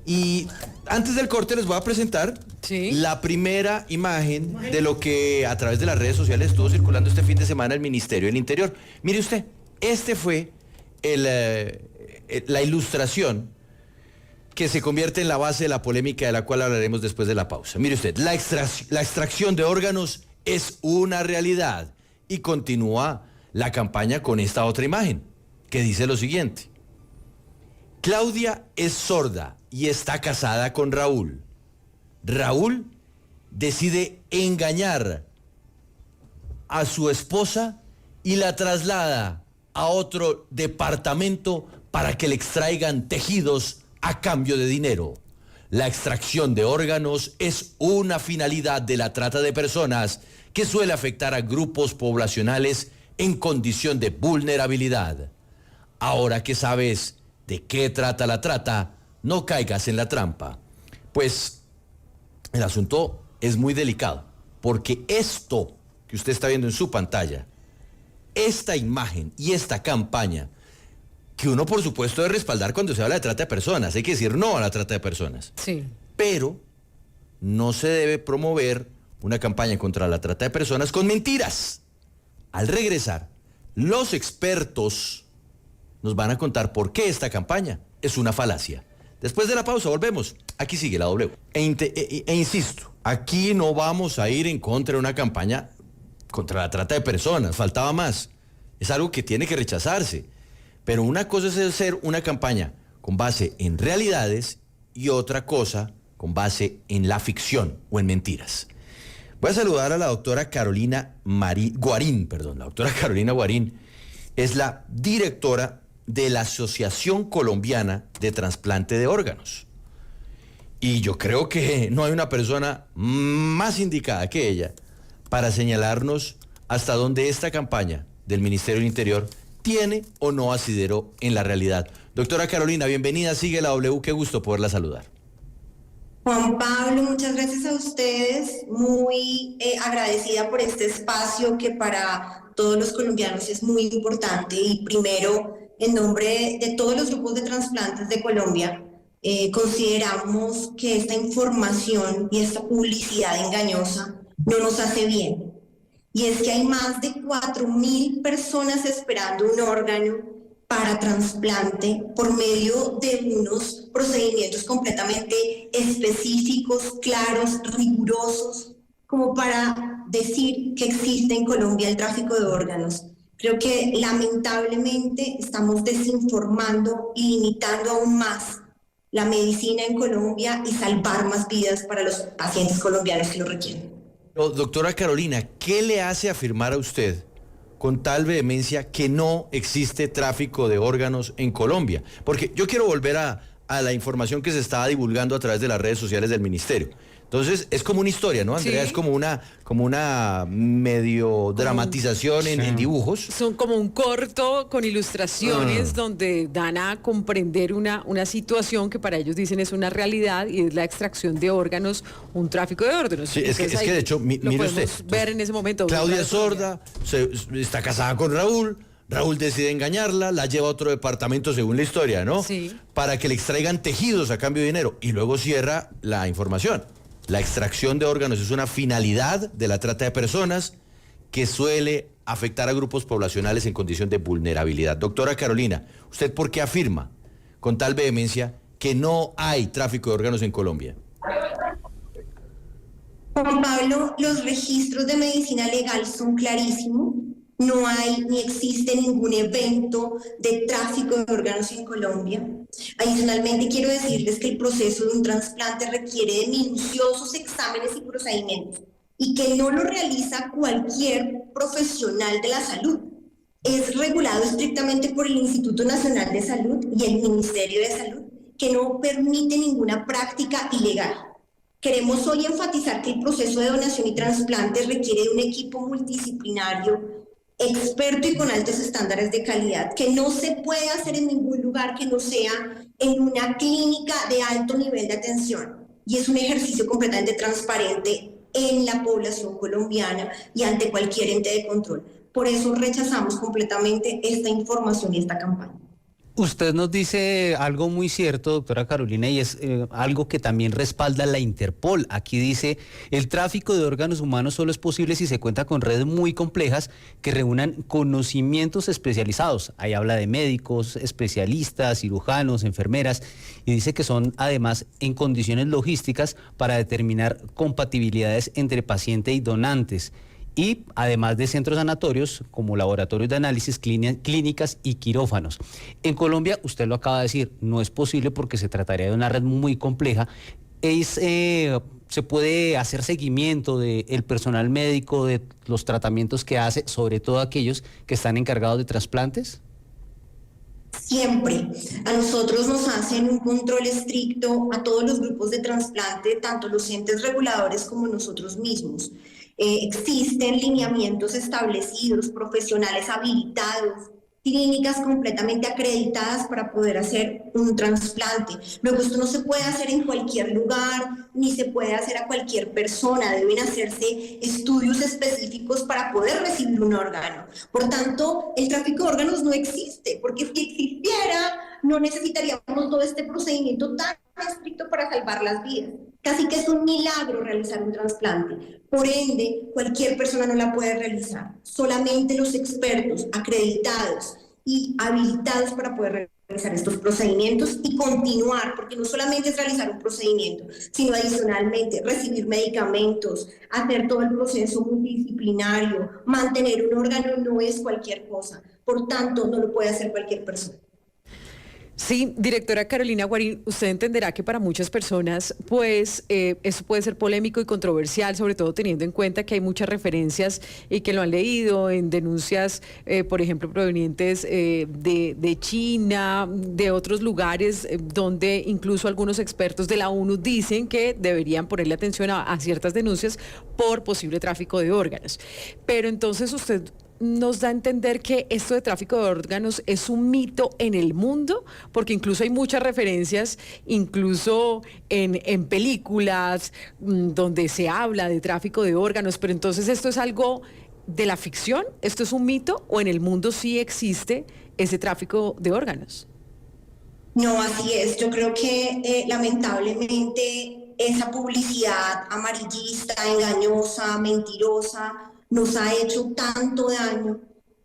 Y antes del corte les voy a presentar la primera imagen de lo que a través de las redes sociales estuvo circulando este fin de semana el Ministerio del Interior. Mire usted, este fue la ilustración que se convierte en la base de la polémica de la cual hablaremos después de la pausa. Mire usted, la extracción de órganos es una realidad. Y continúa la campaña con esta otra imagen, que dice lo siguiente. Claudia es sorda y está casada con Raúl. Raúl decide engañar a su esposa y la traslada a otro departamento para que le extraigan tejidos a cambio de dinero. La extracción de órganos es una finalidad de la trata de personas que suele afectar a grupos poblacionales en condición de vulnerabilidad. Ahora que sabes de qué trata la trata, no caigas en la trampa. Pues el asunto es muy delicado, porque esto que usted está viendo en su pantalla, esta imagen y esta campaña, que uno por supuesto debe respaldar cuando se habla de trata de personas, hay que decir no a la trata de personas. Sí. Pero no se debe promover una campaña contra la trata de personas con mentiras. Al regresar, los expertos nos van a contar por qué esta campaña es una falacia. Después de la pausa volvemos. Aquí sigue la W. Insisto, aquí no vamos a ir en contra de una campaña contra la trata de personas. Faltaba más. Es algo que tiene que rechazarse. Pero una cosa es hacer una campaña con base en realidades y otra cosa con base en la ficción o en mentiras. Voy a saludar a la doctora Carolina Guarín. La doctora Carolina Guarín es la directora de la Asociación Colombiana de Trasplante de Órganos. Y yo creo que no hay una persona más indicada que ella para señalarnos hasta dónde esta campaña del Ministerio del Interior tiene o no asidero en la realidad. Doctora Carolina, bienvenida, sigue la W, qué gusto poderla saludar. Juan Pablo, muchas gracias a ustedes, muy agradecida por este espacio que para todos los colombianos es muy importante y primero, en nombre de todos los grupos de trasplantes de Colombia, consideramos que esta información y esta publicidad engañosa no nos hace bien. Y es que hay más de 4.000 personas esperando un órgano para trasplante por medio de unos procedimientos completamente específicos, claros, rigurosos, como para decir que existe en Colombia el tráfico de órganos. Creo que lamentablemente estamos desinformando y limitando aún más la medicina en Colombia y salvar más vidas para los pacientes colombianos que lo requieren. Doctora Carolina, ¿qué le hace afirmar a usted con tal vehemencia que no existe tráfico de órganos en Colombia? Porque yo quiero volver a la información que se estaba divulgando a través de las redes sociales del ministerio. Entonces, es como una historia, ¿no, Andrea? Sí. Es como una medio dramatización en dibujos. Son como un corto con ilustraciones donde dan a comprender una situación que para ellos dicen es una realidad y es la extracción de órganos, un tráfico de órganos. Sí, es que de hecho, mire usted. Ver en ese momento. Claudia es sorda, está casada con Raúl. Raúl decide engañarla, la lleva a otro departamento según la historia, ¿no? Sí. Para que le extraigan tejidos a cambio de dinero. Y luego cierra la información. La extracción de órganos es una finalidad de la trata de personas que suele afectar a grupos poblacionales en condición de vulnerabilidad. Doctora Carolina, ¿usted por qué afirma con tal vehemencia que no hay tráfico de órganos en Colombia? Juan Pablo, los registros de medicina legal son clarísimos. No hay ni existe ningún evento de tráfico de órganos en Colombia. Adicionalmente, quiero decirles que el proceso de un trasplante requiere de minuciosos exámenes y procedimientos y que no lo realiza cualquier profesional de la salud. Es regulado estrictamente por el Instituto Nacional de Salud y el Ministerio de Salud, que no permite ninguna práctica ilegal. Queremos hoy enfatizar que el proceso de donación y trasplante requiere de un equipo multidisciplinario experto y con altos estándares de calidad, que no se puede hacer en ningún lugar que no sea en una clínica de alto nivel de atención. Y es un ejercicio completamente transparente en la población colombiana y ante cualquier ente de control. Por eso rechazamos completamente esta información y esta campaña. Usted nos dice algo muy cierto, doctora Carolina, y es algo que también respalda la Interpol. Aquí dice, el tráfico de órganos humanos solo es posible si se cuenta con redes muy complejas que reúnan conocimientos especializados. Ahí habla de médicos, especialistas, cirujanos, enfermeras, y dice que son además en condiciones logísticas para determinar compatibilidades entre paciente y donantes. Y además de centros sanatorios como laboratorios de análisis, clínicas y quirófanos. En Colombia, usted lo acaba de decir, no es posible porque se trataría de una red muy compleja. ¿Se puede hacer seguimiento del personal médico, de los tratamientos que hace, sobre todo aquellos que están encargados de trasplantes? Siempre. A nosotros nos hacen un control estricto a todos los grupos de trasplante, tanto los entes reguladores como nosotros mismos. Existen lineamientos establecidos, profesionales habilitados, clínicas completamente acreditadas para poder hacer un trasplante. Luego esto no se puede hacer en cualquier lugar, ni se puede hacer a cualquier persona. Deben hacerse estudios específicos para poder recibir un órgano. Por tanto, el tráfico de órganos no existe, porque si existiera, no necesitaríamos todo este procedimiento tan estricto para salvar las vidas. Casi que es un milagro realizar un trasplante. Por ende, cualquier persona no la puede realizar. Solamente los expertos acreditados y habilitados para poder realizar estos procedimientos y continuar, porque no solamente es realizar un procedimiento, sino adicionalmente recibir medicamentos, hacer todo el proceso multidisciplinario, mantener un órgano no es cualquier cosa. Por tanto, no lo puede hacer cualquier persona. Sí, directora Carolina Guarín, usted entenderá que para muchas personas, pues, eso puede ser polémico y controversial, sobre todo teniendo en cuenta que hay muchas referencias y que lo han leído en denuncias, por ejemplo, provenientes de China, de otros lugares, donde incluso algunos expertos de la ONU dicen que deberían ponerle atención a ciertas denuncias por posible tráfico de órganos. Pero entonces usted nos da a entender que esto de tráfico de órganos es un mito en el mundo, porque incluso hay muchas referencias, incluso en películas donde se habla de tráfico de órganos, pero entonces esto es algo de la ficción, esto es un mito, o en el mundo sí existe ese tráfico de órganos. No, así es. Yo creo que lamentablemente esa publicidad amarillista, engañosa, mentirosa, nos ha hecho tanto daño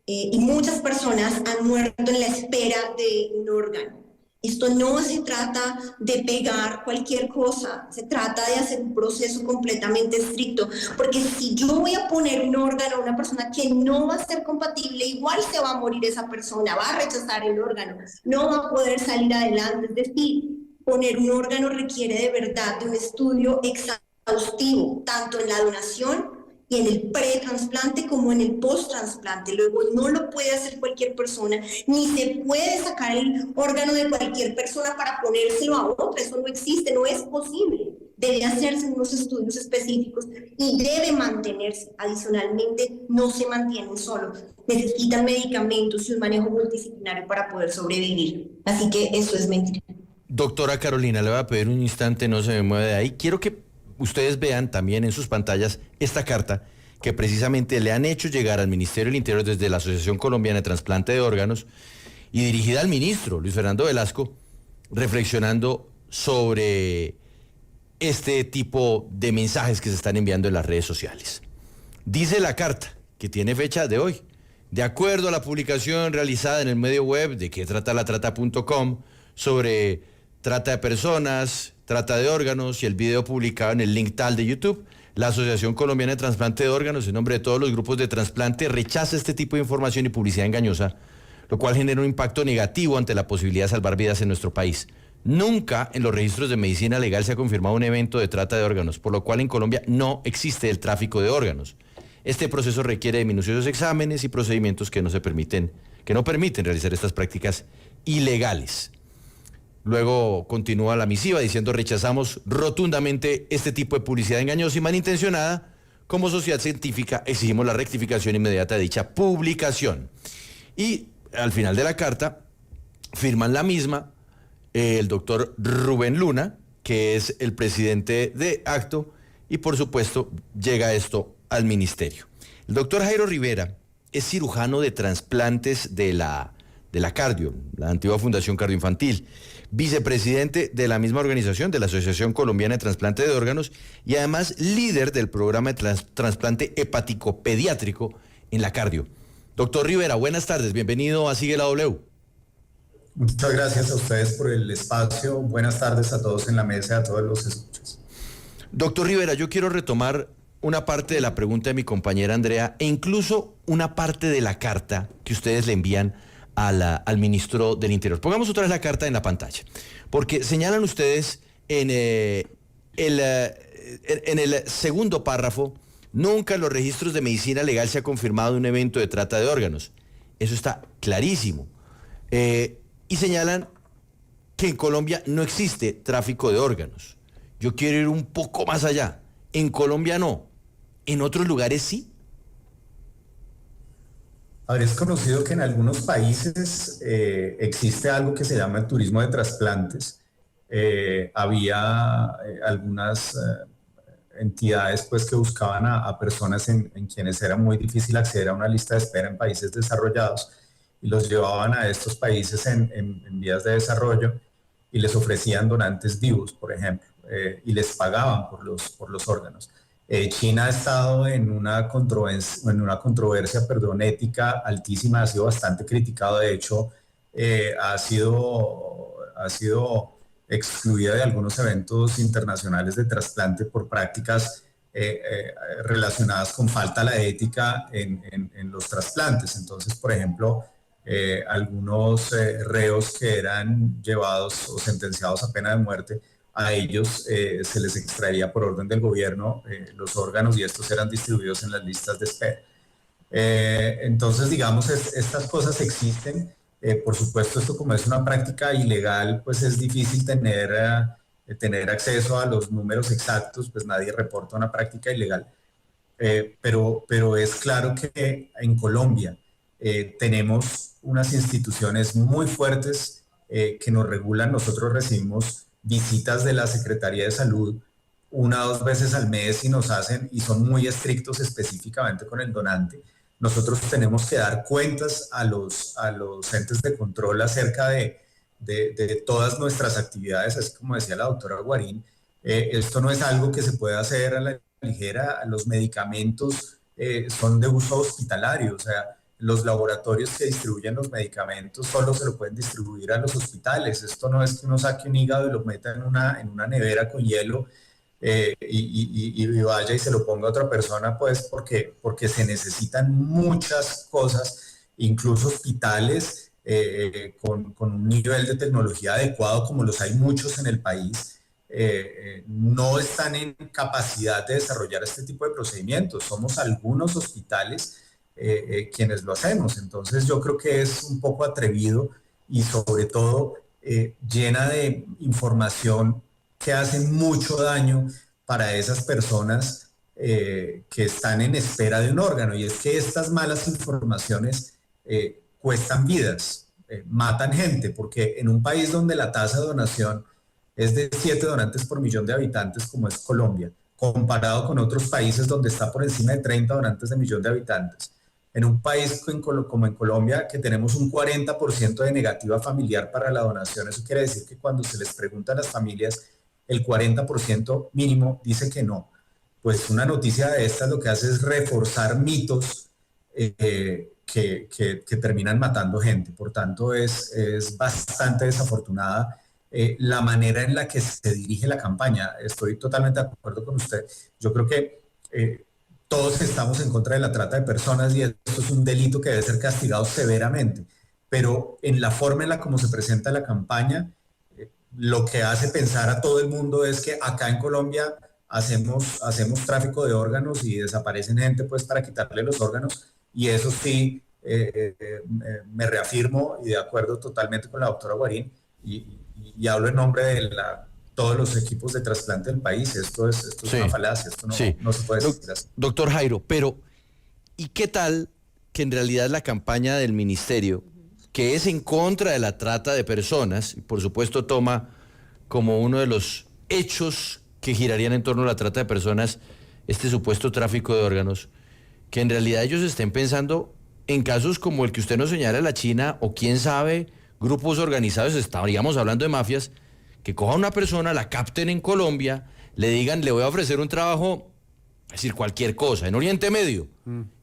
y muchas personas han muerto en la espera de un órgano. Esto no se trata de pegar cualquier cosa, se trata de hacer un proceso completamente estricto, porque si yo voy a poner un órgano a una persona que no va a ser compatible, igual se va a morir esa persona, va a rechazar el órgano, no va a poder salir adelante. Es decir, poner un órgano requiere de verdad de un estudio exhaustivo, tanto en la donación y en el pre-trasplante como en el post-trasplante. Luego no lo puede hacer cualquier persona, ni se puede sacar el órgano de cualquier persona para ponérselo a otra. Eso no existe, no es posible. Debe hacerse unos estudios específicos y debe mantenerse. Adicionalmente, no se mantienen solos. Necesitan medicamentos y un manejo multidisciplinario para poder sobrevivir. Así que eso es mentira. Doctora Carolina, le voy a pedir un instante, no se me mueve de ahí. Quiero que ustedes vean también en sus pantallas esta carta que precisamente le han hecho llegar al Ministerio del Interior desde la Asociación Colombiana de Trasplante de Órganos y dirigida al ministro Luis Fernando Velasco, reflexionando sobre este tipo de mensajes que se están enviando en las redes sociales. Dice la carta, que tiene fecha de hoy, de acuerdo a la publicación realizada en el medio web de quetrataLaTrata.com sobre trata de personas, trata de órganos y el video publicado en el link tal de YouTube, la Asociación Colombiana de Trasplante de Órganos, en nombre de todos los grupos de trasplante, rechaza este tipo de información y publicidad engañosa, lo cual genera un impacto negativo ante la posibilidad de salvar vidas en nuestro país. Nunca en los registros de medicina legal se ha confirmado un evento de trata de órganos, por lo cual en Colombia no existe el tráfico de órganos. Este proceso requiere de minuciosos exámenes y procedimientos que no permiten realizar estas prácticas ilegales. Luego continúa la misiva diciendo: rechazamos rotundamente este tipo de publicidad engañosa y malintencionada. Como sociedad científica exigimos la rectificación inmediata de dicha publicación. Y al final de la carta firman la misma el doctor Rubén Luna, que es el presidente de Acto, y por supuesto llega esto al ministerio. El doctor Jairo Rivera es cirujano de trasplantes de la de la Cardio, la antigua Fundación Cardioinfantil, vicepresidente de la misma organización, de la Asociación Colombiana de Trasplante de Órganos, y además líder del programa de trasplante hepático pediátrico en la Cardio. Doctor Rivera, buenas tardes, bienvenido a Sigue la W. Muchas gracias a ustedes por el espacio. Buenas tardes a todos en la mesa y a todos los escuchas. Doctor Rivera, yo quiero retomar una parte de la pregunta de mi compañera Andrea e incluso una parte de la carta que ustedes le envían al ministro del Interior. Pongamos otra vez la carta en la pantalla, porque señalan ustedes en el segundo párrafo: nunca en los registros de medicina legal se ha confirmado un evento de trata de órganos. Eso está clarísimo. Y señalan que en Colombia no existe tráfico de órganos. Yo quiero ir un poco más allá. En Colombia no. ¿En otros lugares sí? A ver, es conocido que en algunos países existe algo que se llama el turismo de trasplantes. Había algunas entidades pues, que buscaban a personas en quienes era muy difícil acceder a una lista de espera en países desarrollados y los llevaban a estos países en vías de desarrollo y les ofrecían donantes vivos, por ejemplo, y les pagaban por los órganos. China ha estado en una controversia, ética altísima, ha sido bastante criticado, de hecho, ha sido excluida de algunos eventos internacionales de trasplante por prácticas relacionadas con falta a la ética en los trasplantes. Entonces, por ejemplo, algunos reos que eran llevados o sentenciados a pena de muerte, a ellos se les extraía por orden del gobierno los órganos y estos eran distribuidos en las listas de espera. Entonces, digamos, estas cosas existen. Por supuesto, esto como es una práctica ilegal, pues es difícil tener acceso a los números exactos, pues nadie reporta una práctica ilegal. Pero es claro que en Colombia tenemos unas instituciones muy fuertes que nos regulan. Nosotros recibimos visitas de la Secretaría de Salud 1 o 2 veces al mes y son muy estrictos específicamente con el donante. Nosotros tenemos que dar cuentas a los entes de control acerca de todas nuestras actividades, así como decía la doctora Guarín. Esto no es algo que se pueda hacer a la ligera. Los medicamentos son de uso hospitalario, o sea, los laboratorios que distribuyen los medicamentos solo se lo pueden distribuir a los hospitales. Esto no es que uno saque un hígado y lo meta en una nevera con hielo y vaya y se lo ponga a otra persona, pues porque se necesitan muchas cosas, incluso hospitales con un nivel de tecnología adecuado, como los hay muchos en el país, no están en capacidad de desarrollar este tipo de procedimientos. Somos algunos hospitales quienes lo hacemos. Entonces yo creo que es un poco atrevido y sobre todo llena de información que hace mucho daño para esas personas que están en espera de un órgano. Y es que estas malas informaciones cuestan vidas, matan gente, porque en un país donde la tasa de donación es de 7 donantes por millón de habitantes, como es Colombia, comparado con otros países donde está por encima de 30 donantes de millón de habitantes, en un país como en Colombia, que tenemos un 40% de negativa familiar para la donación, eso quiere decir que cuando se les pregunta a las familias, el 40% mínimo dice que no. Pues una noticia de estas lo que hace es reforzar mitos que terminan matando gente. Por tanto, es bastante desafortunada la manera en la que se dirige la campaña. Estoy totalmente de acuerdo con usted. Yo creo que todos estamos en contra de la trata de personas y esto es un delito que debe ser castigado severamente, pero en la forma en la como se presenta la campaña, lo que hace pensar a todo el mundo es que acá en Colombia hacemos tráfico de órganos y desaparecen gente pues para quitarle los órganos, y eso sí, me reafirmo y de acuerdo totalmente con la doctora Guarín y hablo en nombre de todos los equipos de trasplante del país. Esto es sí, una falacia, esto no se puede decir así. Doctor Jairo, pero ¿y qué tal que en realidad la campaña del ministerio, que es en contra de la trata de personas, y por supuesto toma como uno de los hechos que girarían en torno a la trata de personas este supuesto tráfico de órganos, que en realidad ellos estén pensando en casos como el que usted nos señala de la China, o quién sabe, grupos organizados, estaríamos hablando de mafias, que cojan a una persona, la capten en Colombia, le digan, le voy a ofrecer un trabajo, es decir, cualquier cosa, en Oriente Medio,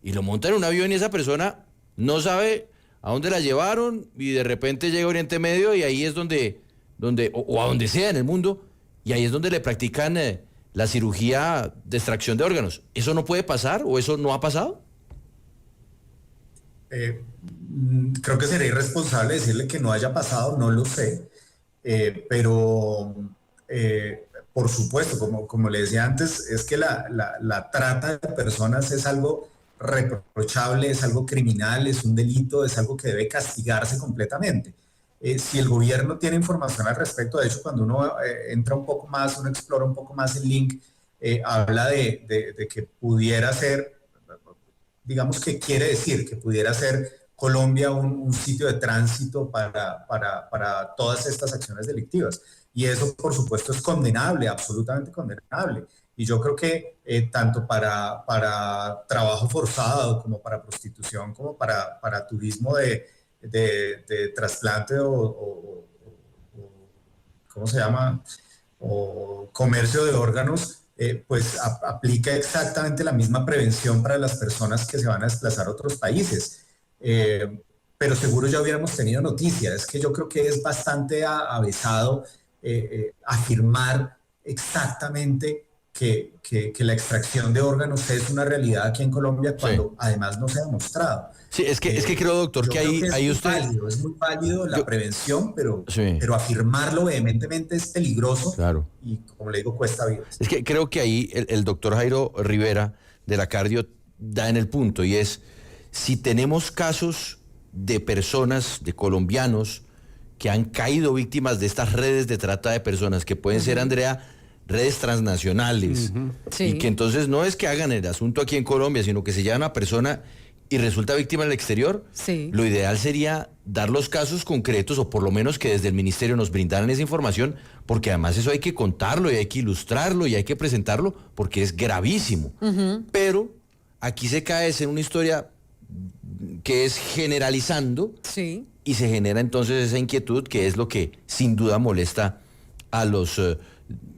y lo montan en un avión y esa persona no sabe a dónde la llevaron y de repente llega a Oriente Medio y ahí es donde o a donde sea en el mundo, y ahí es donde le practican la cirugía de extracción de órganos. ¿Eso no puede pasar o eso no ha pasado? Creo que sería irresponsable decirle que no haya pasado, no lo sé, pero por supuesto, como le decía antes, es que la trata de personas es algo reprochable, es algo criminal, es un delito, es algo que debe castigarse completamente. Si el gobierno tiene información al respecto, de hecho, cuando uno entra un poco más, uno explora un poco más el link, habla de que pudiera ser, digamos que quiere decir que pudiera ser Colombia un sitio de tránsito para todas estas acciones delictivas. Y eso, por supuesto, es condenable, absolutamente condenable. Y yo creo que tanto para trabajo forzado, como para prostitución, como para turismo de trasplante o ¿cómo se llama? O comercio de órganos, pues aplica exactamente la misma prevención para las personas que se van a desplazar a otros países. Pero seguro ya hubiéramos tenido noticias. Es que yo creo que es bastante avesado afirmar exactamente que la extracción de órganos es una realidad aquí en Colombia cuando además no se ha demostrado. Sí, es que creo, doctor, que ahí usted... Es muy válido la prevención, pero afirmarlo vehementemente es peligroso. Claro. Y, como le digo, cuesta vidas. Es que creo que ahí el doctor Jairo Rivera de la Cardio da en el punto, y es, si tenemos casos de personas, de colombianos, que han caído víctimas de estas redes de trata de personas, que pueden ser, Andrea, redes transnacionales, y que entonces no es que hagan el asunto aquí en Colombia, sino que se llevan a una persona y resulta víctima en el exterior, lo ideal sería dar los casos concretos, o por lo menos que desde el ministerio nos brindaran esa información, porque además eso hay que contarlo y hay que ilustrarlo y hay que presentarlo, porque es gravísimo. Pero aquí se cae en una historia que es generalizando, y se genera entonces esa inquietud, que es lo que sin duda molesta a los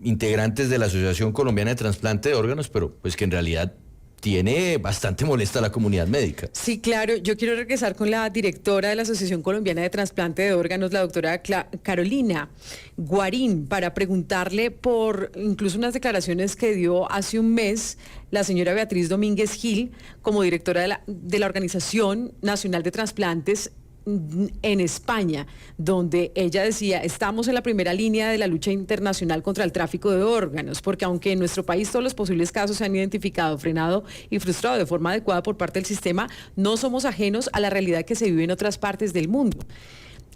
integrantes de la Asociación Colombiana de Trasplante de Órganos, pero pues que en realidad tiene bastante molesta a la comunidad médica. Sí, claro. Yo quiero regresar con la directora de la Asociación Colombiana de Trasplante de Órganos, la doctora Carolina Guarín, para preguntarle por incluso unas declaraciones que dio hace un mes la señora Beatriz Domínguez Gil, como directora de la Organización Nacional de Trasplantes en España, donde ella decía: estamos en la primera línea de la lucha internacional contra el tráfico de órganos, porque aunque en nuestro país todos los posibles casos se han identificado, frenado y frustrado de forma adecuada por parte del sistema, no somos ajenos a la realidad que se vive en otras partes del mundo.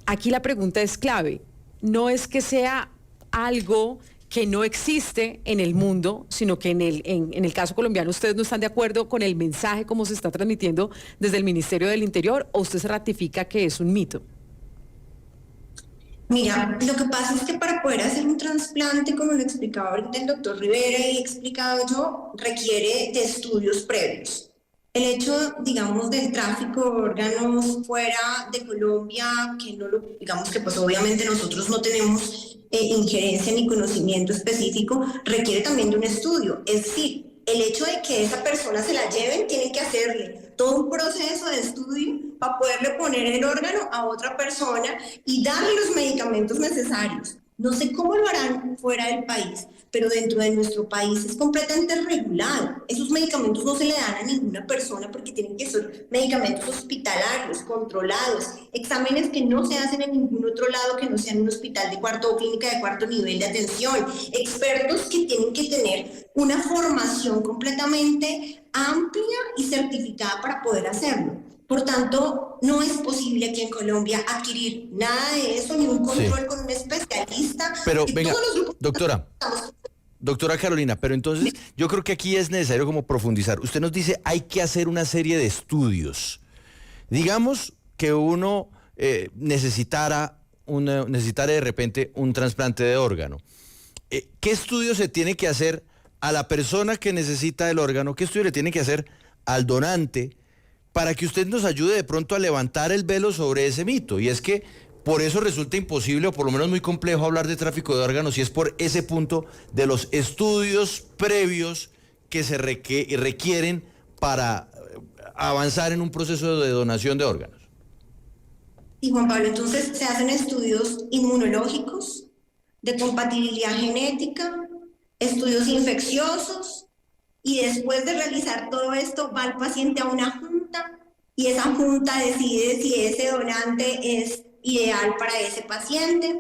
Aquí la pregunta es clave: no es que sea algo que no existe en el mundo, sino que en el caso colombiano ustedes no están de acuerdo con el mensaje como se está transmitiendo desde el Ministerio del Interior, ¿o usted se ratifica que es un mito? Mira, lo que pasa es que para poder hacer un trasplante, como lo explicaba ahorita el doctor Rivera y he explicado yo, requiere de estudios previos. El hecho, digamos, del tráfico de órganos fuera de Colombia, que no lo, digamos que pues obviamente nosotros no tenemos injerencia ni conocimiento específico, requiere también de un estudio. Es decir, el hecho de que esa persona se la lleven, tiene que hacerle todo un proceso de estudio para poderle poner el órgano a otra persona y darle los medicamentos necesarios. No sé cómo lo harán fuera del país, pero dentro de nuestro país es completamente regulado. Esos medicamentos no se le dan a ninguna persona porque tienen que ser medicamentos hospitalarios, controlados, exámenes que no se hacen en ningún otro lado que no sea en un hospital de cuarto o clínica de cuarto nivel de atención, expertos que tienen que tener una formación completamente amplia y certificada para poder hacerlo. Por tanto, no es posible aquí en Colombia adquirir nada de eso, ni un control con un especialista. Pero venga, doctora Carolina, pero entonces yo creo que aquí es necesario como profundizar. Usted nos dice, hay que hacer una serie de estudios. Digamos que uno necesitara de repente un trasplante de órgano. ¿Qué estudio se tiene que hacer a la persona que necesita el órgano? ¿Qué estudio le tiene que hacer al donante para que usted nos ayude de pronto a levantar el velo sobre ese mito. Y es que por eso resulta imposible, o por lo menos muy complejo, hablar de tráfico de órganos, y es por ese punto de los estudios previos que se requieren para avanzar en un proceso de donación de órganos. Y Juan Pablo, entonces se hacen estudios inmunológicos, de compatibilidad genética, estudios infecciosos, y después de realizar todo esto va el paciente a una junta y esa junta decide si ese donante es ideal para ese paciente,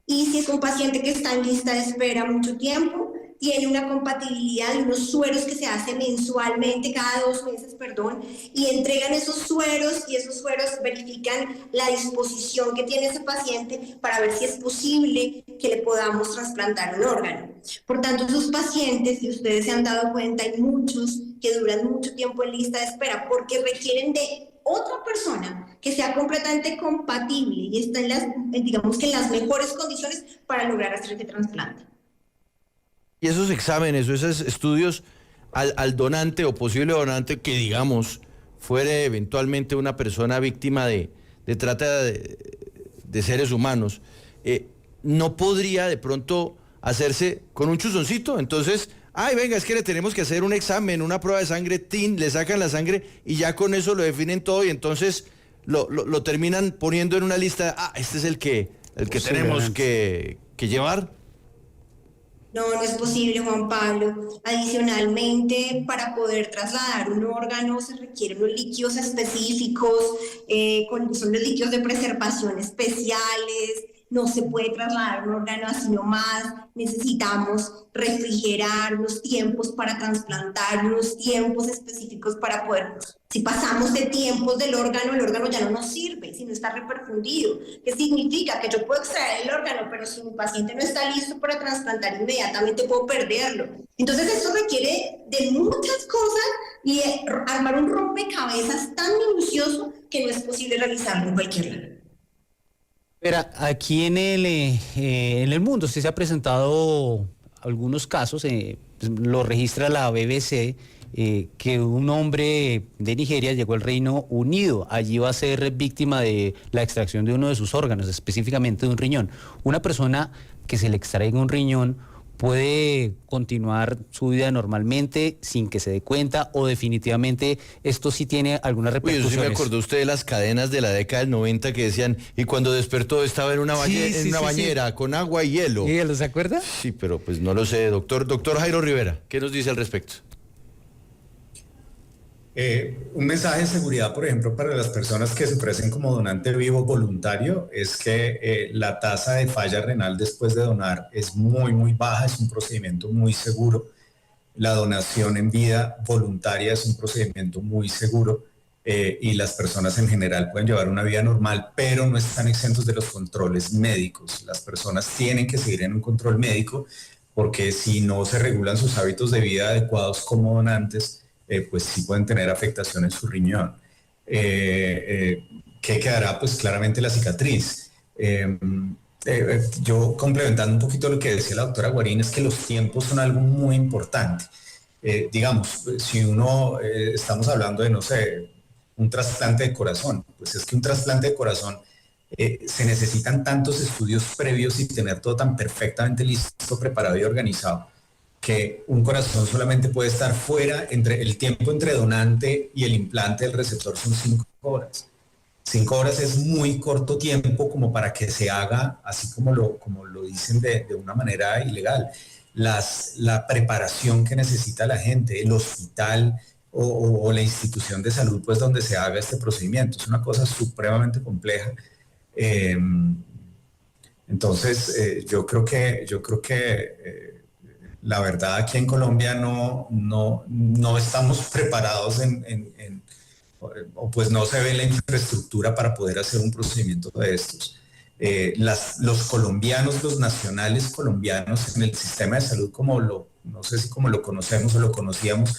y si es un paciente que está en lista de espera mucho tiempo, tiene una compatibilidad de unos sueros que se hacen mensualmente, cada 2 meses, y entregan esos sueros, y esos sueros verifican la disposición que tiene ese paciente para ver si es posible que le podamos trasplantar un órgano. Por tanto, esos pacientes, si ustedes se han dado cuenta, hay muchos que duran mucho tiempo en lista de espera porque requieren de otra persona que sea completamente compatible y está en las, digamos que en las mejores condiciones para lograr hacer este trasplante. Y esos exámenes o esos estudios al donante o posible donante que, digamos, fuere eventualmente una persona víctima de trata de seres humanos, no podría de pronto hacerse con un chuzoncito. Entonces, ay, venga, es que le tenemos que hacer un examen, una prueba de sangre, le sacan la sangre y ya con eso lo definen todo, y entonces lo terminan poniendo en una lista. Este es el que tenemos que llevar. No, no es posible, Juan Pablo. Adicionalmente, para poder trasladar un órgano se requieren unos líquidos específicos, son los líquidos de preservación especiales. No se puede trasladar un órgano así nomás. Necesitamos refrigerar los tiempos para trasplantar, unos tiempos específicos para poder. Si pasamos de tiempos del órgano, el órgano ya no nos sirve, si no está reperfundido. ¿Qué significa? Que yo puedo extraer el órgano, pero si mi paciente no está listo para trasplantar, inmediatamente puedo perderlo. Entonces esto requiere de muchas cosas y armar un rompecabezas tan minucioso que no es posible realizarlo en cualquier lado. Pero aquí en el mundo usted se ha presentado algunos casos, lo registra la BBC, que un hombre de Nigeria llegó al Reino Unido. Allí va a ser víctima de la extracción de uno de sus órganos, específicamente de un riñón. Una persona que se le extraiga un riñón puede continuar su vida normalmente sin que se dé cuenta, o definitivamente esto sí tiene algunas repercusiones. Eso sí me acordó usted de las cadenas de la década del 90 que decían, y cuando despertó estaba en una bañera con agua y hielo. ¿Y se acuerda? Sí, pero pues no lo sé. Doctor Jairo Rivera, ¿qué nos dice al respecto? Un mensaje de seguridad, por ejemplo, para las personas que se ofrecen como donante vivo voluntario, es que la tasa de falla renal después de donar es muy, muy baja, es un procedimiento muy seguro. La donación en vida voluntaria es un procedimiento muy seguro, y las personas en general pueden llevar una vida normal, pero no están exentos de los controles médicos. Las personas tienen que seguir en un control médico, porque si no se regulan sus hábitos de vida adecuados como donantes, pues sí pueden tener afectación en su riñón, que quedará pues claramente la cicatriz. Yo complementando un poquito lo que decía la doctora Guarín, es que los tiempos son algo muy importante. Digamos, si estamos hablando de, no sé, un trasplante de corazón, pues es que un trasplante de corazón se necesitan tantos estudios previos y tener todo tan perfectamente listo, preparado y organizado, que un corazón solamente puede estar fuera, el tiempo entre donante y el implante del receptor son 5 horas. 5 horas es muy corto tiempo como para que se haga, así como lo dicen de una manera ilegal. La preparación que necesita la gente, el hospital o la institución de salud, pues donde se haga este procedimiento, es una cosa supremamente compleja. Entonces, yo creo que la verdad, aquí en Colombia no estamos preparados o pues no se ve la infraestructura para poder hacer un procedimiento de estos. Los colombianos, los nacionales colombianos en el sistema de salud, no sé si como lo conocemos o lo conocíamos,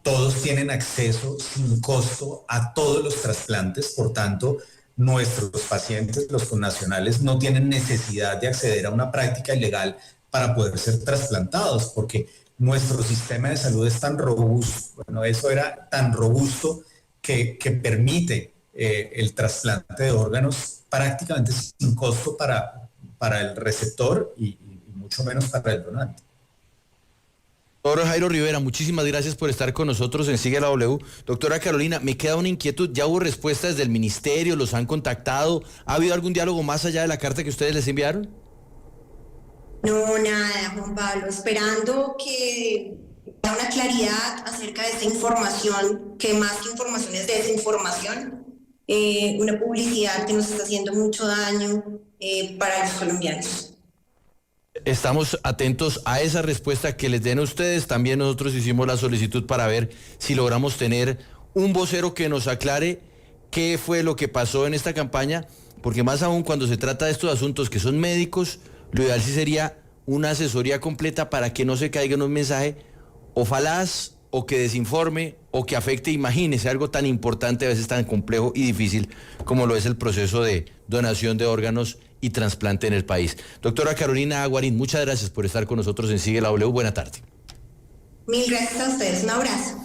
todos tienen acceso sin costo a todos los trasplantes. Por tanto, nuestros pacientes, los connacionales, no tienen necesidad de acceder a una práctica ilegal para poder ser trasplantados, porque nuestro sistema de salud es tan robusto, eso era tan robusto que permite el trasplante de órganos prácticamente sin costo para el receptor y mucho menos para el donante. Doctor Jairo Rivera, muchísimas gracias por estar con nosotros en Sigue la W. Doctora Carolina, me queda una inquietud. ¿Ya hubo respuestas del ministerio? ¿Los han contactado? ¿Ha habido algún diálogo más allá de la carta que ustedes les enviaron? No, nada, Juan Pablo, esperando que haya una claridad acerca de esta información, que más que información es desinformación, una publicidad que nos está haciendo mucho daño para los colombianos. Estamos atentos a esa respuesta que les den a ustedes. También nosotros hicimos la solicitud para ver si logramos tener un vocero que nos aclare qué fue lo que pasó en esta campaña, porque más aún cuando se trata de estos asuntos que son médicos, lo ideal sí sería una asesoría completa para que no se caiga en un mensaje o falaz o que desinforme o que afecte, imagínese, algo tan importante, a veces tan complejo y difícil como lo es el proceso de donación de órganos y trasplante en el país. Doctora Carolina Guarín, muchas gracias por estar con nosotros en Sigue la W. Buena tarde. Mil gracias a ustedes, un abrazo.